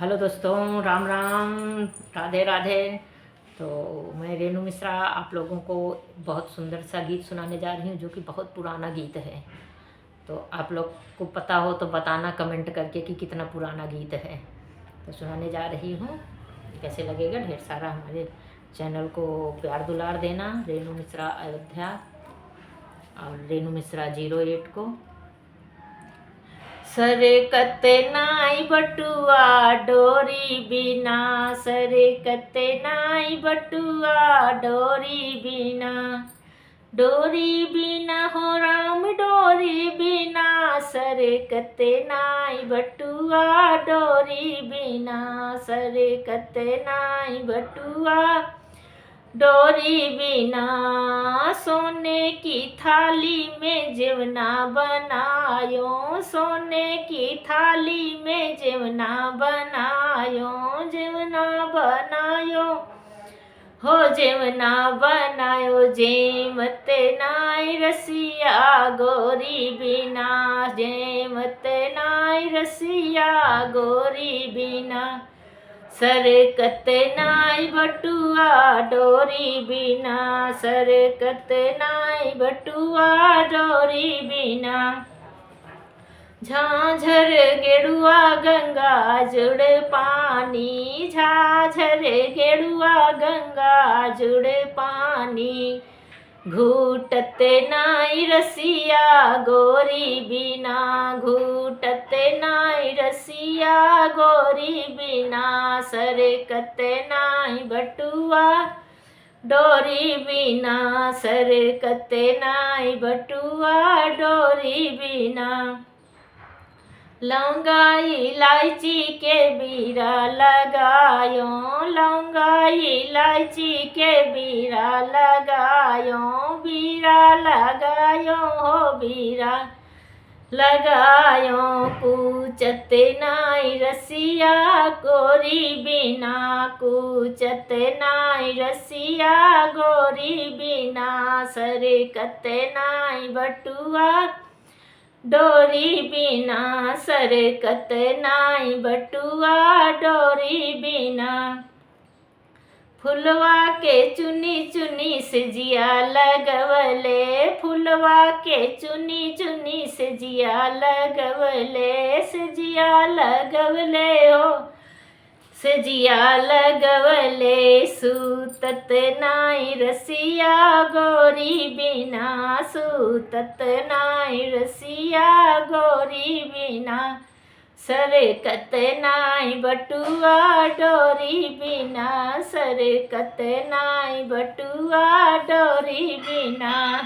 Hello दोस्तों, राम राम, राधे राधे। तो मैं रेणु मिश्रा आप लोगों को बहुत सुंदर सा गीत सुनाने जा रही हूँ, जो कि बहुत पुराना गीत है। तो आप लोग को पता हो तो बताना कमेंट करके कि कितना पुराना गीत है। तो सुनाने जा रही हूँ, कैसे लगेगा। ढेर सारा हमारे चैनल को प्यार दुलार देना, रेणु मिश्रा अयोध्या और रेणु मिश्रा 08 को। सरकत नाई बटुआ डोरी बिना, सरकत नाई बटुआ डोरी बिना, डोरी बिना हो राम डोरी बिना, सरकत नाई बटुआ डोरी बिना, सरकत नाई बटुआ डोरी बिना। सोने की थाली में जेवना बनायो, सोने की थाली में जेवना बनायो, जेवना बनायो हो जेवना बनायो, जेमत नाई रसिया गोरी बिना, जेमत नाई रसिया गोरी बिना, सरकत नाई बटुआ डोरी बिना, सरकत नाई बटुआ डोरी बिना। झाझर गेरुआ गंगा जुड़ पानी, झाझर गेरुआ गंगा जुड़ पानी, घूटत नाई रसिया गोरी बिना, घूटत नाई रसिया गोरी बिना, सरकत नाई बटुआ डोरी बिना, सरकत नाई बटुआ डोरी बिना। लौंगा इलायची के बीरा लगायो, लौंगा इलायची के बीरा लगायो, बीरा लगायो हो बीरा लगायो, कूचत नाई रसिया गोरी बिना, कूचत नाई रसिया गोरी बिना, सरकत नाई बटुआ डोरी बिना, सरकत नाई बटुआ डोरी बिना। फुलवा के चुनी चुनी से जिया लगवले, फुलवा के चुनी चुनी से जिया लगवले, से जिया लगवले हो सजिया लगवले, सूतत नाई रसिया गोरी बिना, सूतत नाई रसिया गोरी बिना, सरकत नाई बटुआ डोरी बिना, सरकत नाई बटुआ डोरी बिना।